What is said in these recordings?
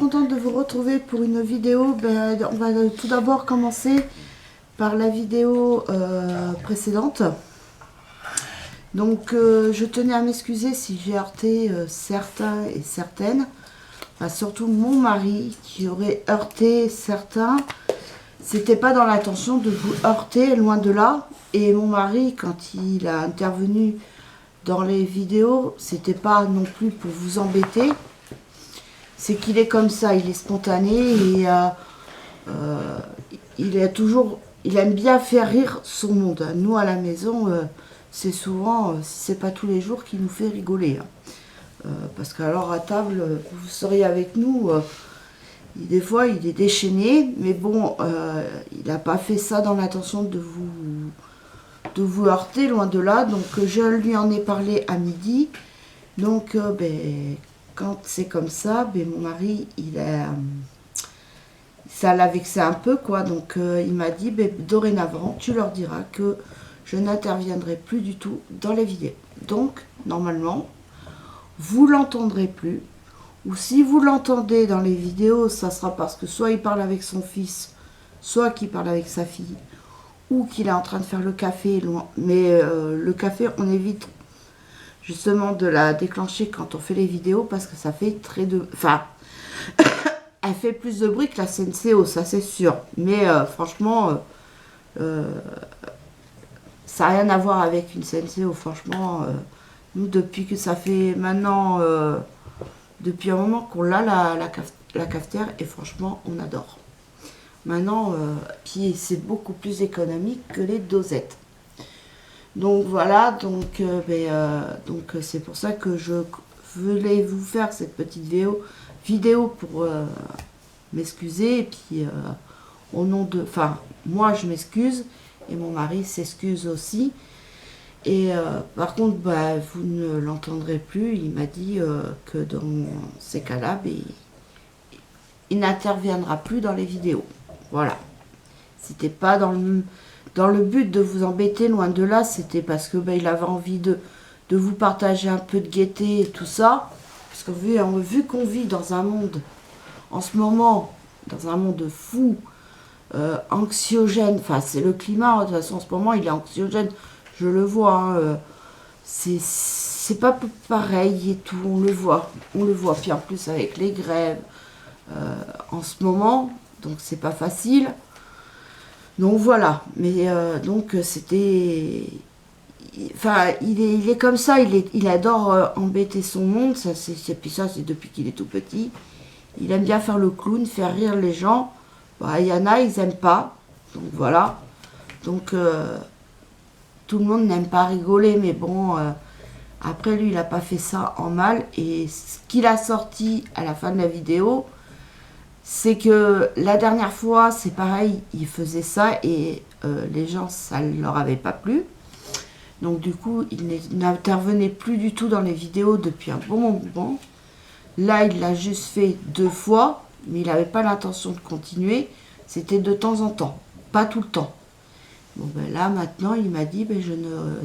contente de vous retrouver pour une vidéo. On va tout d'abord commencer par la vidéo précédente. Donc je tenais à m'excuser si j'ai heurté certains et certaines. Enfin, surtout mon mari qui aurait heurté certains. C'était pas dans l'intention de vous heurter, loin de là. Et mon mari, quand il a intervenu dans les vidéos, c'était pas non plus pour vous embêter. C'est qu'il est comme ça, il est spontané et il aime bien faire rire son monde. Nous à la maison, c'est souvent, si c'est pas tous les jours, qu'il nous fait rigoler. Parce qu'alors à table, vous seriez avec nous, des fois il est déchaîné, mais bon, il n'a pas fait ça dans l'intention de vous heurter, loin de là. Donc je lui en ai parlé à midi. Donc quand c'est comme ça, mon mari, ça l'a vexé un peu, quoi. Donc il m'a dit, dorénavant, tu leur diras que je n'interviendrai plus du tout dans les vidéos. Donc, normalement, vous l'entendrez plus. Ou si vous l'entendez dans les vidéos, ça sera parce que soit il parle avec son fils, soit qu'il parle avec sa fille, ou qu'il est en train de faire le café. Mais le café, on évite justement de la déclencher quand on fait les vidéos parce que ça fait elle fait plus de bruit que la Senseo, ça c'est sûr. Mais franchement, ça n'a rien à voir avec une Senseo. Franchement, nous, depuis que ça fait maintenant, depuis un moment qu'on a la cafetière, et franchement, on adore. Maintenant, puis c'est beaucoup plus économique que les dosettes. Donc voilà, donc c'est pour ça que je voulais vous faire cette petite vidéo pour m'excuser. Et puis au nom de... Enfin, moi je m'excuse et mon mari s'excuse aussi. Et par contre, vous ne l'entendrez plus. Il m'a dit que dans ces cas-là, il n'interviendra plus dans les vidéos. Voilà. C'était pas dans le but de vous embêter, loin de là, c'était parce que il avait envie de vous partager un peu de gaieté et tout ça. Parce que vu qu'on vit dans un monde, en ce moment, dans un monde fou, anxiogène, enfin c'est le climat, de toute façon en ce moment il est anxiogène, je le vois, hein, c'est pas pareil et tout, on le voit. Puis en plus avec les grèves, en ce moment, donc c'est pas facile. Donc voilà, mais donc c'était... Enfin, il est comme ça, il adore embêter son monde, puis ça c'est depuis qu'il est tout petit. Il aime bien faire le clown, faire rire les gens. Il y en a, ils n'aiment pas, donc voilà. Donc tout le monde n'aime pas rigoler, mais bon, après lui il n'a pas fait ça en mal. Et ce qu'il a sorti à la fin de la vidéo, c'est que la dernière fois, c'est pareil, il faisait ça et les gens, ça ne leur avait pas plu. Donc du coup, il n'intervenait plus du tout dans les vidéos depuis un bon moment. Là, il l'a juste fait 2 fois, mais il n'avait pas l'intention de continuer. C'était de temps en temps, pas tout le temps. Bon, là, maintenant, il m'a dit, je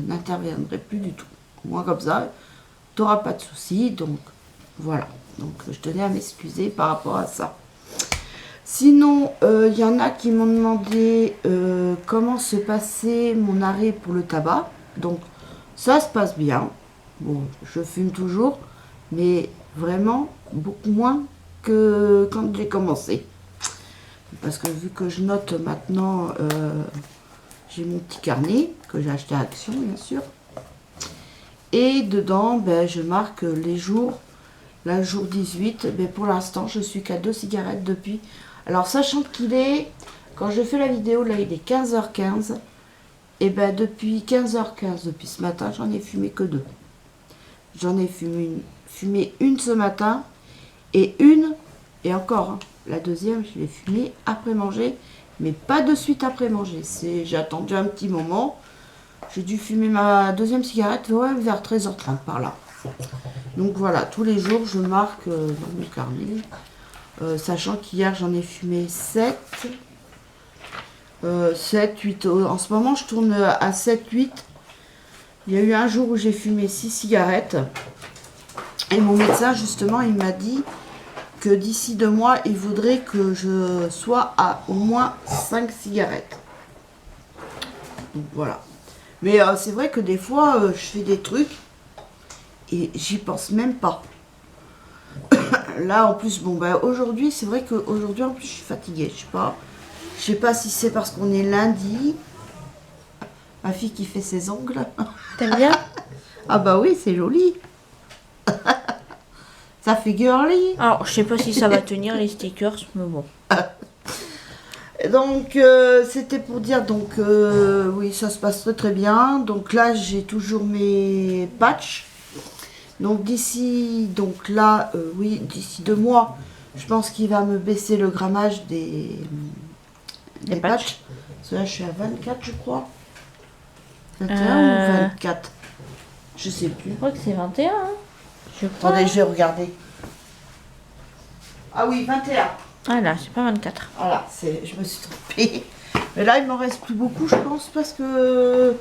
n'interviendrai plus du tout. Moi, comme ça, tu n'auras pas de soucis. Donc, voilà. Donc, je tenais à m'excuser par rapport à ça. Sinon, il y en a qui m'ont demandé comment se passait mon arrêt pour le tabac. Donc, ça se passe bien. Bon, je fume toujours, mais vraiment beaucoup moins que quand j'ai commencé. Parce que vu que je note maintenant, j'ai mon petit carnet que j'ai acheté à Action, bien sûr. Et dedans, je marque les jours. Là, le jour 18, pour l'instant, je suis qu'à 2 cigarettes depuis... Alors, sachant qu'il est, quand je fais la vidéo, là, il est 15h15. Et depuis 15h15, depuis ce matin, j'en ai fumé que 2. J'en ai fumé une ce matin. Et encore, hein, la deuxième, je l'ai fumée après manger. Mais pas de suite après manger. J'ai attendu un petit moment. J'ai dû fumer ma deuxième cigarette vers 13h30 par là. Donc voilà, tous les jours, je marque dans mon carnet. Sachant qu'hier j'en ai fumé 7, 8. En ce moment je tourne à 7, 8. Il y a eu un jour où j'ai fumé 6 cigarettes. Et mon médecin justement il m'a dit que d'ici 2 mois, il voudrait que je sois à au moins 5 cigarettes. Donc voilà. Mais c'est vrai que des fois, je fais des trucs et j'y pense même pas. Là, en plus, bon, bah, aujourd'hui, c'est vrai qu'aujourd'hui, en plus, je suis fatiguée. Je sais pas si c'est parce qu'on est lundi. Ma fille qui fait ses ongles. T'aimes bien? Ah bah oui, c'est joli. Ça fait girly. Alors, je sais pas si ça va tenir les stickers, mais bon. Donc, c'était pour dire, donc, oui, ça se passe très très bien. Donc là, j'ai toujours mes patchs. Donc d'ici, donc là, oui, d'ici 2 mois, je pense qu'il va me baisser le grammage des patchs. Parce que là, je suis à 24, je crois. 21 ou 24? Je sais plus. Je crois que c'est 21, hein. Je crois. Attendez, je vais regarder. Ah oui, 21. Ah là, c'est pas 24. Voilà, je me suis trompée. Mais là, il m'en reste plus beaucoup, je pense, parce que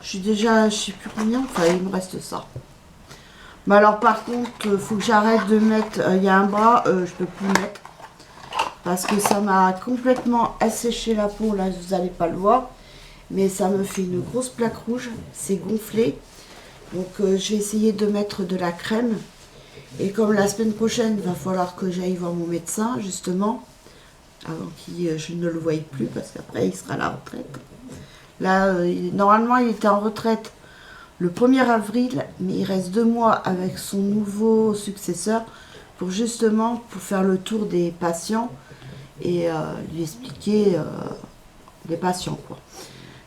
je suis déjà, je sais plus combien, enfin, il me reste ça. Mais alors, par contre, il faut que j'arrête de mettre, il y a un bras, je peux plus le mettre. Parce que ça m'a complètement asséché la peau, là, vous n'allez pas le voir. Mais ça me fait une grosse plaque rouge, c'est gonflé. Donc, je vais essayer de mettre de la crème. Et comme la semaine prochaine, il va falloir que j'aille voir mon médecin, justement, avant que je ne le voie plus, parce qu'après, il sera à la retraite. Là, normalement, il était en retraite le 1er avril, mais il reste 2 mois avec son nouveau successeur pour justement pour faire le tour des patients et lui expliquer les patients, quoi.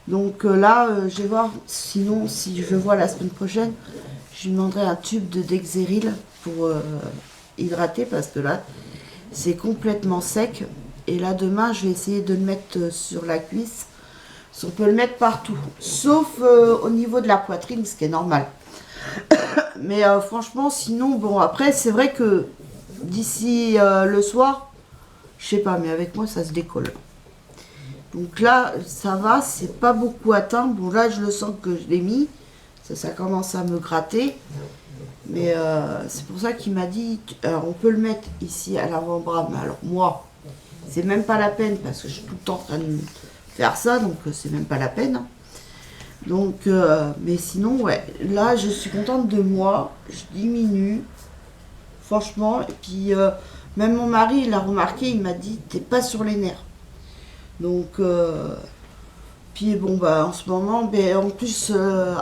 Donc là, je vais voir, sinon, si je le vois la semaine prochaine, je lui demanderai un tube de Dexéril pour hydrater, parce que là, c'est complètement sec. Et là, demain, je vais essayer de le mettre sur la cuisse. On peut le mettre partout, sauf au niveau de la poitrine, ce qui est normal. Mais franchement, sinon, bon, après, c'est vrai que d'ici le soir, je sais pas, mais avec moi, ça se décolle. Donc là, ça va, c'est pas beaucoup atteint. Bon, là, je le sens que je l'ai mis. Ça commence à me gratter. Mais c'est pour ça qu'il m'a dit, on peut le mettre ici à l'avant-bras. Mais alors, moi, c'est même pas la peine, parce que je suis tout le temps en train de faire ça, donc c'est même pas la peine. Donc, mais sinon, ouais, là, je suis contente de moi. Je diminue, franchement. Et puis, même mon mari, il a remarqué, il m'a dit, t'es pas sur les nerfs. Donc, puis bon, bah, en ce moment, ben, en plus,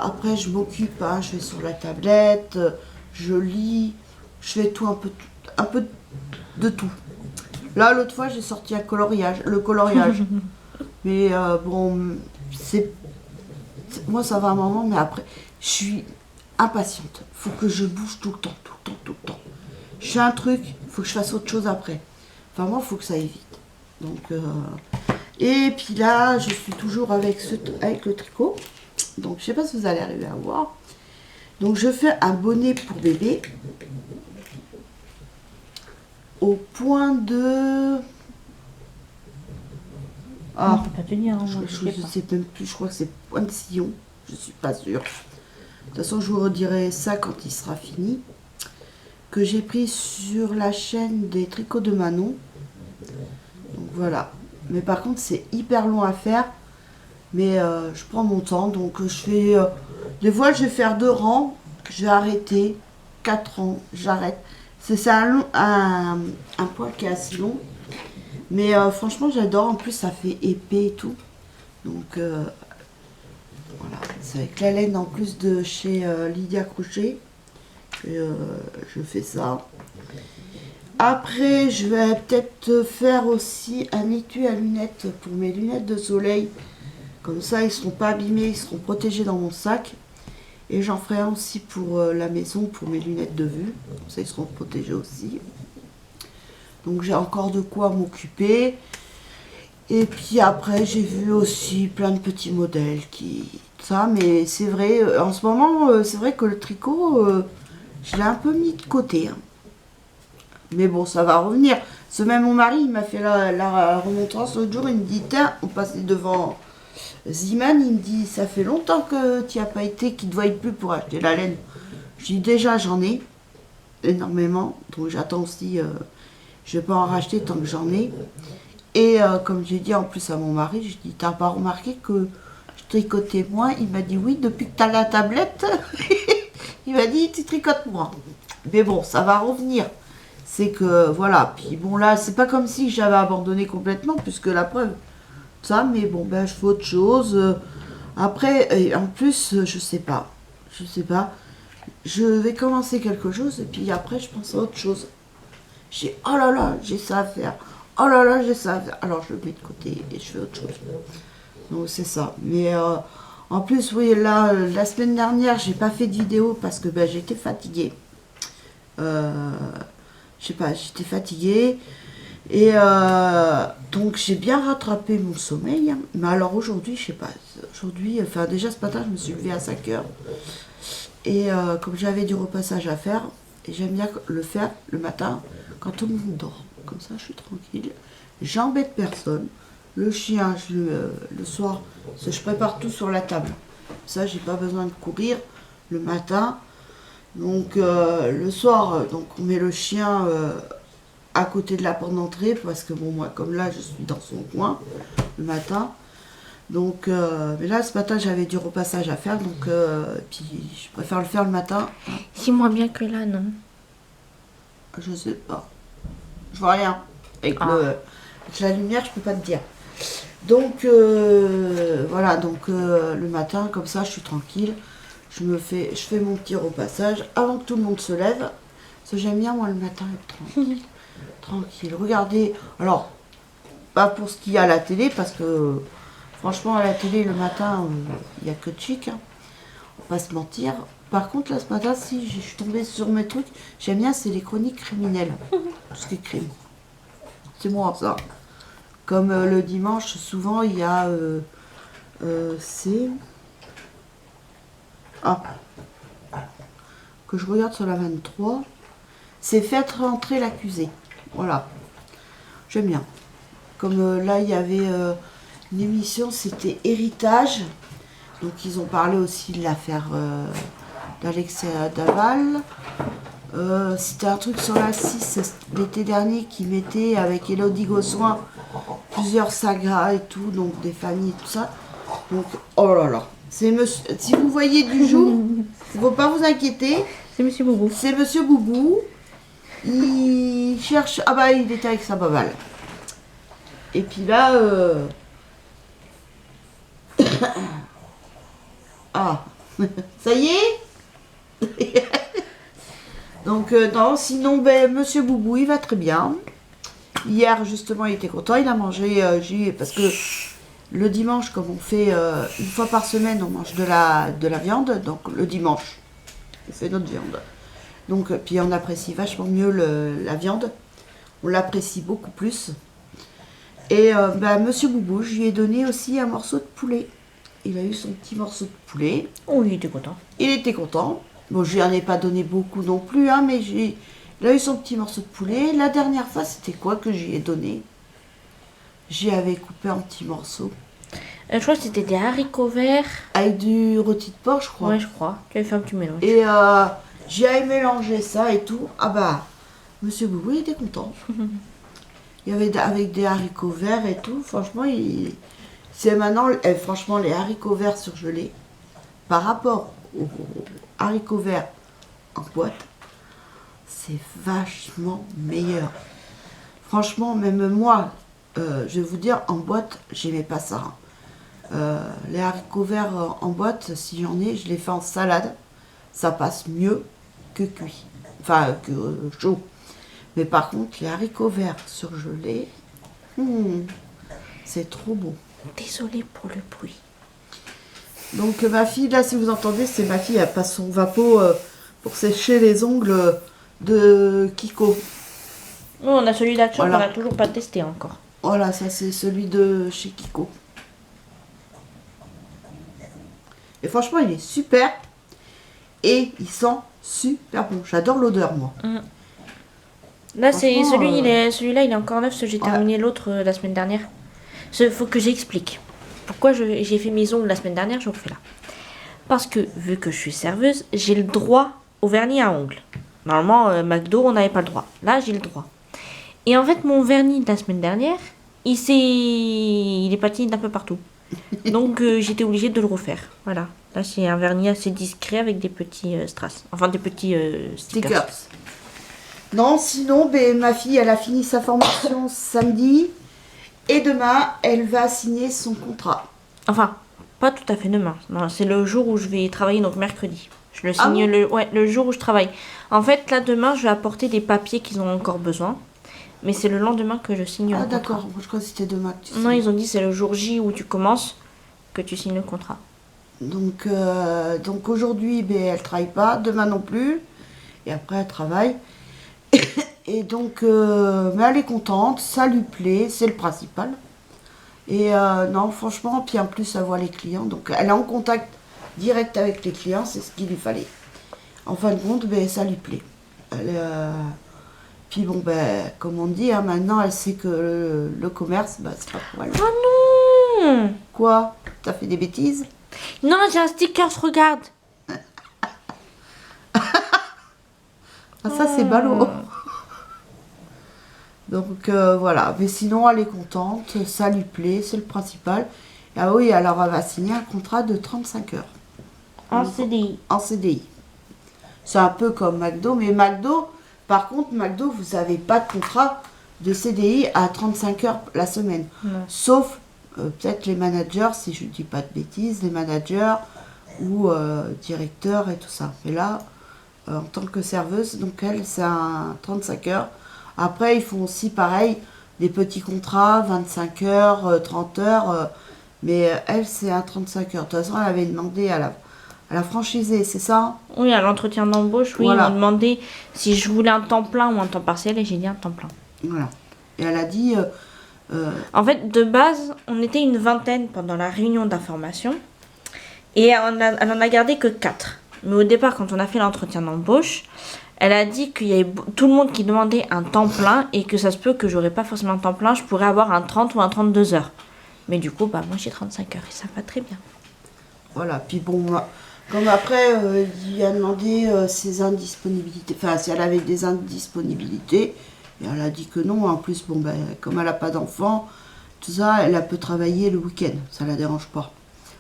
après, je m'occupe, hein, je vais sur la tablette, je lis, je fais tout, un peu de tout. Là, l'autre fois, j'ai sorti le coloriage. Mais bon, moi, ça va un moment, mais après, je suis impatiente. Faut que je bouge tout le temps, tout le temps, tout le temps. Je fais un truc, faut que je fasse autre chose après. Enfin, moi, faut que ça aille vite. Donc, et puis là, je suis toujours avec le tricot. Donc, je sais pas si vous allez arriver à voir. Donc, je fais un bonnet pour bébé. Au point de... Ah, on peut pas tenir, hein, moi, je sais même plus, je crois que c'est point de sillon. Je suis pas sûre. De toute façon, je vous redirai ça quand il sera fini. Que j'ai pris sur la chaîne des tricots de Manon. Donc voilà. Mais par contre, c'est hyper long à faire. Mais je prends mon temps. Donc je fais... des fois, je vais faire 2 rangs. Je vais arrêter. 4 rangs. J'arrête. C'est un poil qui est assez long. Mais franchement, j'adore. En plus, ça fait épais et tout. Donc voilà. C'est avec la laine en plus de chez Lydia Crochet. Et, je fais ça. Après, je vais peut-être faire aussi un étui à lunettes pour mes lunettes de soleil. Comme ça, ils ne seront pas abîmés, ils seront protégés dans mon sac. Et j'en ferai un aussi pour la maison, pour mes lunettes de vue. Comme ça, ils seront protégés aussi. Donc, j'ai encore de quoi m'occuper. Et puis après, j'ai vu aussi plein de petits modèles ça, mais c'est vrai, en ce moment, c'est vrai que le tricot, je l'ai un peu mis de côté. Hein. Mais bon, ça va revenir. Ce même mon mari, il m'a fait la remontrance l'autre jour. Il me dit, tiens, on passait devant Ziman. Il me dit, ça fait longtemps que tu n'y as pas été, qu'il ne te voit plus pour acheter la laine. Je dis, déjà, j'en ai énormément. Donc j'attends aussi Je vais pas en racheter tant que j'en ai. Et comme j'ai dit en plus à mon mari, je dis, t'as pas remarqué que je tricotais moins? Il m'a dit oui, depuis que t'as la tablette. Il m'a dit, tu tricotes moins. Mais bon, ça va revenir. C'est que, voilà. Puis bon, là, c'est pas comme si j'avais abandonné complètement, puisque la preuve, ça, mais bon, ben, je fais autre chose. Après, et en plus, je sais pas. Je sais pas. Je vais commencer quelque chose, et puis après, je pense à autre chose. J'ai, oh là là, j'ai ça à faire. Oh là là, j'ai ça à faire. Alors, je le mets de côté et je fais autre chose. Donc, c'est ça. Mais en plus, oui, là, la semaine dernière, j'ai pas fait de vidéo parce que ben, j'étais fatiguée. Je sais pas, j'étais fatiguée. Et donc, j'ai bien rattrapé mon sommeil. Mais alors, aujourd'hui, je sais pas. Aujourd'hui, enfin, déjà ce matin, je me suis levée à 5 heures. Et comme j'avais du repassage à faire, et j'aime bien le faire le matin quand tout le monde dort. Comme ça, je suis tranquille. J'embête personne. Le chien, le soir, je prépare tout sur la table. Ça, j'ai pas besoin de courir le matin. Donc, le soir, donc on met le chien à côté de la porte d'entrée parce que, bon, moi, comme là, je suis dans son coin le matin. Donc, mais là, ce matin, j'avais du repassage à faire. Donc, puis, je préfère le faire le matin. C'est moins bien que là, non? Je sais pas. Je vois rien. Avec la lumière, je peux pas te dire. Donc voilà, donc le matin, comme ça, je suis tranquille. Je fais mon petit repassage avant que tout le monde se lève. Parce que j'aime bien, moi, le matin, être tranquille. Tranquille. Regardez. Alors, pas pour ce qu'il y a à la télé, parce que franchement, à la télé, le matin, il n'y a que de chic. Hein. On va pas se mentir. Par contre, là, ce matin, si je suis tombée sur mes trucs, j'aime bien, c'est les chroniques criminelles. Tout ce qui est crime. C'est moi, ça. Comme le dimanche, souvent, il y a... c'est... Ah. Que je regarde sur la 23. C'est faire rentrer l'accusé. Voilà. J'aime bien. Comme là, il y avait une émission, c'était Héritage. Donc, ils ont parlé aussi de l'affaire d'Alexia Daval. C'était un truc sur la 6 l'été dernier qui mettait avec Élodie Gossuin plusieurs sagas et tout, donc des familles et tout ça. Donc, oh là là. C'est monsieur, si vous voyez du jour, il ne faut pas vous inquiéter. C'est Monsieur Boubou. C'est Monsieur Boubou. Il cherche. Ah bah, il était avec sa baballe. Et puis là. Ah, ça y est. Donc, non, sinon, ben, Monsieur Boubou, il va très bien. Hier, justement, il était content. Il a mangé, parce que le dimanche, comme on fait une fois par semaine, on mange de la viande. Donc, le dimanche, on fait notre viande. Donc, puis on apprécie vachement mieux la viande. On l'apprécie beaucoup plus. Et ben, Monsieur Boubou, je lui ai donné aussi un morceau de poulet. Il a eu son petit morceau de poulet. Oh, il était content. Il était content. Bon, je lui en ai pas donné beaucoup non plus, hein, mais il a eu son petit morceau de poulet. La dernière fois, c'était quoi que je lui ai donné? J'y avais coupé un petit morceau. Je crois que c'était des haricots verts. Avec du rôti de porc, je crois. Ouais, je crois. Tu avais fait un petit mélange. Et j'ai mélanger ça et tout. Ah bah, Monsieur Boubou, il était content. Il y avait avec des haricots verts et tout. Franchement, c'est maintenant, franchement, les haricots verts surgelés, par rapport aux haricots verts en boîte, c'est vachement meilleur. Franchement, même moi, je vais vous dire, en boîte, j'aimais pas ça. Les haricots verts en boîte, si j'en ai, je les fais en salade. Ça passe mieux que cuit. Enfin, que chaud. Mais par contre, les haricots verts surgelés, c'est trop bon. Désolée pour le bruit. Donc ma fille, là, si vous entendez, c'est ma fille, elle passe son vapeau pour sécher les ongles de Kiko. Nous, on a celui d'Action Voilà. qu'on n'a toujours pas testé encore. Voilà, ça c'est celui de chez Kiko. Et franchement, il est super. Et il sent super bon. J'adore l'odeur, moi. Là, c'est Franchement, celui-là, il est encore neuf, parce que j'ai terminé l'autre la semaine dernière. Il faut que j'explique. Pourquoi j'ai fait mes ongles la semaine dernière, je refais là. Parce que, vu que je suis serveuse, j'ai le droit au vernis à ongles. Normalement, McDo, on n'avait pas le droit. Là, j'ai le droit. Et en fait, mon vernis de la semaine dernière, il est parti d'un peu partout. Donc j'étais obligée de le refaire. Voilà. Là, c'est un vernis assez discret avec des petits strass. Enfin, des petits stickers. Stickers. Non, sinon, ben, ma fille, elle a fini sa formation samedi. Et demain, elle va signer son contrat. Enfin, pas tout à fait demain. Non, c'est le jour où je vais travailler, donc mercredi. Je le Ah signe bon le jour où je travaille. En fait, là, demain, je vais apporter des papiers qu'ils ont encore besoin. Mais c'est le lendemain que je signe le Ah contrat. d'accord, moi je crois que c'était demain que tu signes. Non, ils ont dit c'est le jour J où tu commences que tu signes le contrat. Donc aujourd'hui, ben, elle travaille pas, demain non plus. Et après, elle travaille. Et donc, mais elle est contente, ça lui plaît, c'est le principal. Et non, franchement, puis en plus, elle voit les clients. Donc, elle est en contact direct avec les clients, c'est ce qu'il lui fallait. En fin de compte, ben, ça lui plaît. Puis bon, ben, comme on dit, hein, maintenant, elle sait que le commerce, ben, c'est pas pour elle. Oh non! Quoi? T'as fait des bêtises? Non, j'ai un sticker, regarde! Ah, ça, c'est ballot. Donc voilà, mais sinon elle est contente, ça lui plaît, c'est le principal. Ah oui, alors elle va signer un contrat de 35 heures En CDI. en CDI. C'est un peu comme McDo, mais McDo, par contre, McDo, vous n'avez pas de contrat de CDI à 35 heures la semaine. Non. Sauf peut-être les managers, si je ne dis pas de bêtises, les managers ou directeurs et tout ça. Mais là, en tant que serveuse, donc elle, c'est un 35 heures. Après, ils font aussi pareil, des petits contrats, 25 heures, 30 heures. Mais elle, c'est un 35 heures. De toute façon, elle avait demandé à la franchisée, c'est ça? Oui, à l'entretien d'embauche, oui, Voilà. ils m'ont demandé si je voulais un temps plein ou un temps partiel et j'ai dit un temps plein. Voilà. Et elle a dit, En fait, de base, on était une vingtaine pendant la réunion d'information et elle en a gardé que 4. Mais au départ, quand on a fait l'entretien d'embauche, elle a dit qu'il y avait tout le monde qui demandait un temps plein et que ça se peut que j'aurais pas forcément un temps plein, je pourrais avoir un 30 ou un 32 heures. Mais du coup, bah moi j'ai 35 heures et ça va très bien. voilà. Puis bon, moi, comme après, il lui a demandé ses indisponibilités, enfin, si elle avait des indisponibilités. Et elle a dit que non. En plus, bon, ben, comme elle n'a pas d'enfant, tout ça, elle peut travailler le week-end. Ça la dérange pas.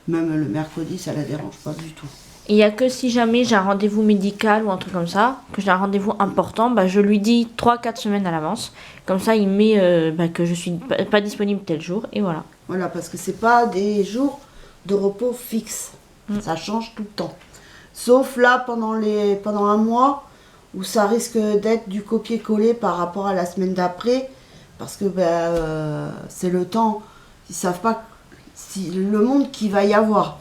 Même le mercredi, ça la dérange pas du tout. Il n'y a que si jamais j'ai un rendez-vous médical ou un truc comme ça, que j'ai un rendez-vous important, bah, je lui dis 3-4 semaines à l'avance. Comme ça, il met que je suis pas disponible tel jour et voilà. Voilà, parce que c'est pas des jours de repos fixes. Ça change tout le temps. Sauf là, pendant un mois, où ça risque d'être du copier-coller par rapport à la semaine d'après. Parce que c'est le temps. Ils savent pas le monde qu'il va y avoir.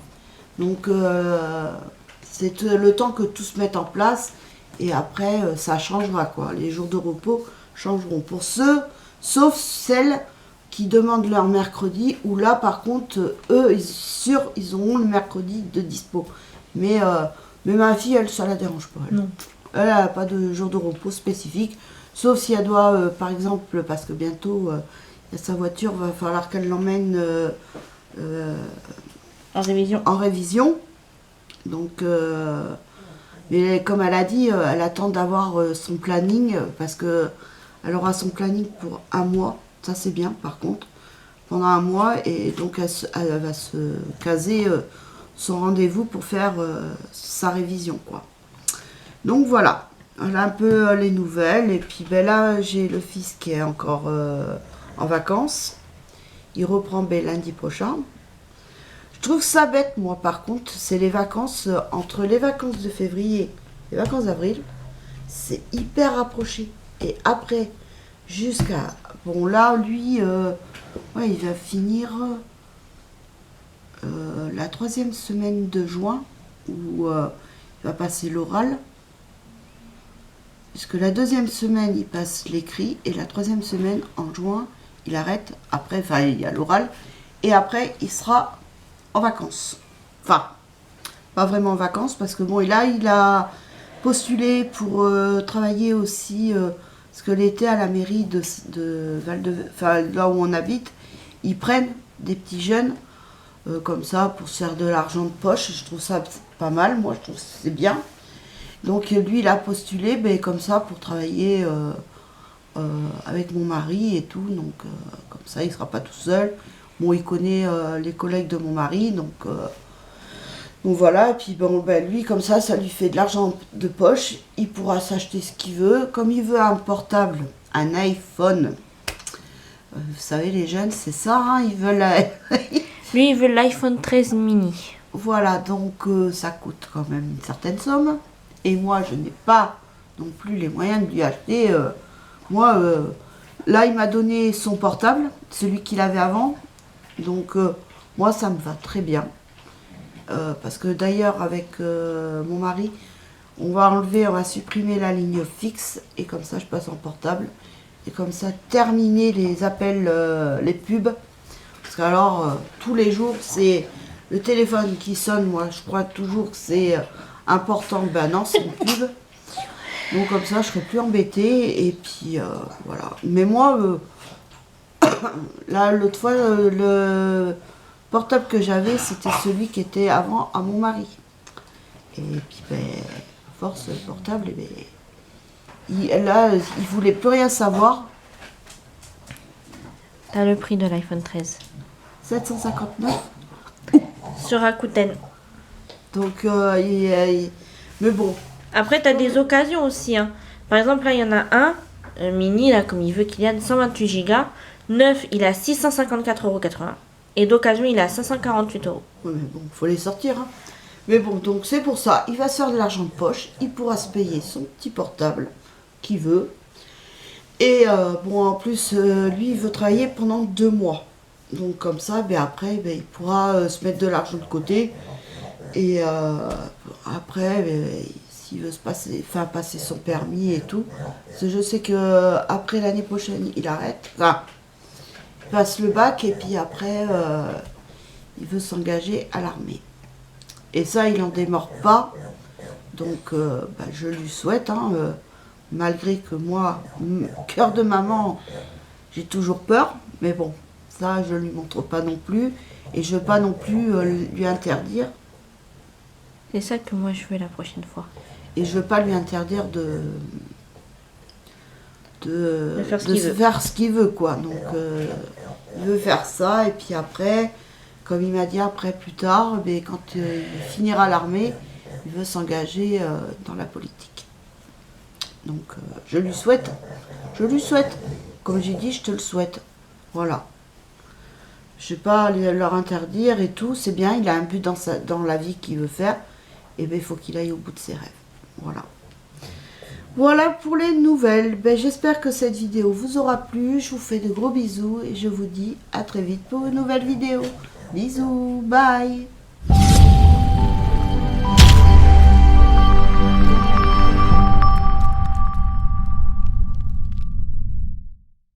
Donc, c'est le temps que tout se mette en place. Et après, ça changera, quoi. Les jours de repos changeront. Pour ceux, sauf celles qui demandent leur mercredi, où là, par contre, eux, ils auront le mercredi de dispo. Mais ma fille, elle, ça la dérange pas. Elle. Non. Elle n'a pas de jour de repos spécifique. Sauf si elle doit, par exemple, parce que bientôt, il y a sa voiture, va falloir qu'elle l'emmène En révision. en révision. Donc, mais comme elle a dit, elle attend d'avoir son planning parce que elle aura son planning pour un mois. Ça, c'est bien, par contre, pendant un mois. Et donc, elle va se caser son rendez-vous pour faire sa révision, quoi. Donc, voilà. Voilà un peu les nouvelles. Et puis, ben là, j'ai le fils qui est encore en vacances. Il reprend lundi prochain. Je trouve ça bête, moi, par contre, c'est les vacances, entre les vacances de février et les vacances d'avril, c'est hyper rapproché. Et après, jusqu'à... Bon, là, lui, il va finir la 3e semaine de juin, où il va passer l'oral. Puisque la 2e semaine, il passe l'écrit, et la 3e semaine, en juin, il arrête. Après, enfin, il y a l'oral. Et après, il sera en vacances. Enfin, pas vraiment en vacances, parce que bon, et là, il a postulé pour travailler aussi, parce que l'été, à la mairie de enfin, là où on habite, ils prennent des petits jeunes, comme ça, pour se faire de l'argent de poche. Je trouve ça pas mal, moi, je trouve que c'est bien. Donc, lui, il a postulé, comme ça, pour travailler avec mon mari et tout, donc comme ça il sera pas tout seul. Bon, il connaît les collègues de mon mari, donc voilà. Et puis bon, ben, lui, comme ça lui fait de l'argent de poche. Il pourra s'acheter ce qu'il veut. Comme il veut un portable, un iPhone. Vous savez, les jeunes, c'est ça, hein, ils veulent. Lui, il veut l'iPhone 13 mini. Voilà, donc ça coûte quand même une certaine somme. Et moi, je n'ai pas non plus les moyens de lui acheter. Là, il m'a donné son portable, celui qu'il avait avant. Donc, moi, ça me va très bien. Parce que d'ailleurs, avec mon mari, on va supprimer la ligne fixe. Et comme ça, je passe en portable. Et comme ça, terminer les appels, les pubs. Parce qu'alors, tous les jours, c'est le téléphone qui sonne. Moi, je crois toujours que c'est important. Ben non, c'est une pub. Donc comme ça, je serai plus embêtée. Et puis, voilà. Mais moi, là, l'autre fois, le portable que j'avais, c'était celui qui était avant à mon mari. Et puis, ben, à force, le portable, et ben, il voulait plus rien savoir. T'as le prix de l'iPhone 13. 759. Sur Rakuten. Donc, mais bon. Après, t'as des occasions aussi. Hein. Par exemple, là, il y en a un, mini, là, comme il veut qu'il y ait 128 Go. Neuf, il est à 654,80 €. Et d'occasion, il est à 548 €. Ouais, mais bon, faut les sortir. Hein. Mais bon, donc c'est pour ça. Il va se faire de l'argent de poche. Il pourra se payer son petit portable qu'il veut. Et bon, en plus, lui, il veut travailler pendant 2 mois. Donc comme ça, ben, après, ben, il pourra se mettre de l'argent de côté. Et après, ben, s'il veut passer son permis et tout. Parce que je sais que après l'année prochaine, il arrête. Enfin, il passe le bac et puis après, il veut s'engager à l'armée. Et ça, il n'en démord pas. Donc, ben, je lui souhaite, hein, malgré que moi, cœur de maman, j'ai toujours peur. Mais bon, ça, je ne lui montre pas non plus. Et je ne veux pas non plus lui interdire. C'est ça que moi, je veux la prochaine fois. Et je ne veux pas lui interdire de faire ce qu'il veut, quoi. Donc, il veut faire ça. Et puis après, comme il m'a dit après, plus tard, ben, quand il finira l'armée, il veut s'engager dans la politique. Donc, je lui souhaite. Comme j'ai dit, je te le souhaite. Voilà. Je ne vais pas leur interdire et tout. C'est bien, il a un but dans la vie qu'il veut faire. Et bien, il faut qu'il aille au bout de ses rêves. Voilà. Voilà pour les nouvelles. Ben, j'espère que cette vidéo vous aura plu. Je vous fais de gros bisous et je vous dis à très vite pour une nouvelle vidéo. Bisous, bye.